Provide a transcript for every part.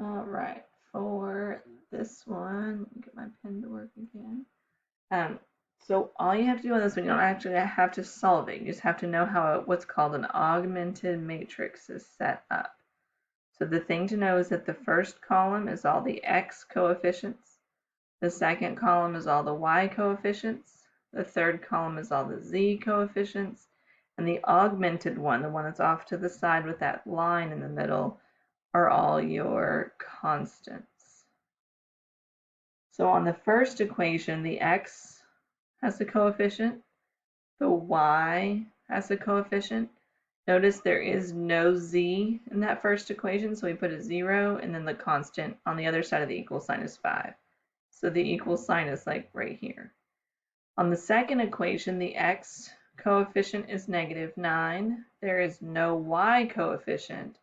All right, for this one, let me get my pen to work again. So all you have to do on this one, you don't actually have to solve it. You just have to know how what's called an augmented matrix is set up. So the thing to know is that the first column is all the x coefficients. The second column is all the y coefficients. The third column is all the z coefficients. And the augmented one, the one that's off to the side with that line in the middle, are all your constants. So on the first equation, the x has a coefficient, the y has a coefficient. Notice there is no z in that first equation, so we put a 0, and then the constant on the other side of the equal sign is 5. So the equal sign is like right here. On the second equation, the x coefficient is -9. There is no y coefficient,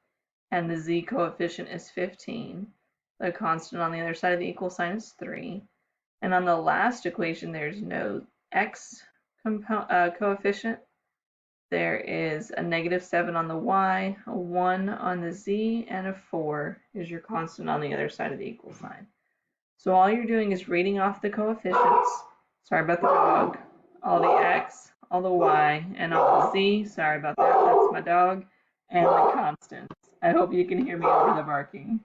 and the z coefficient is 15. The constant on the other side of the equal sign is 3. And on the last equation, there's no x coefficient. There is a -7 on the y, a 1 on the z, and a 4 is your constant on the other side of the equal sign. So all you're doing is reading off the coefficients. Sorry about the dog. All the x, all the y, and all the z. Sorry about that. That's my dog. And the constants. I hope you can hear me over the barking.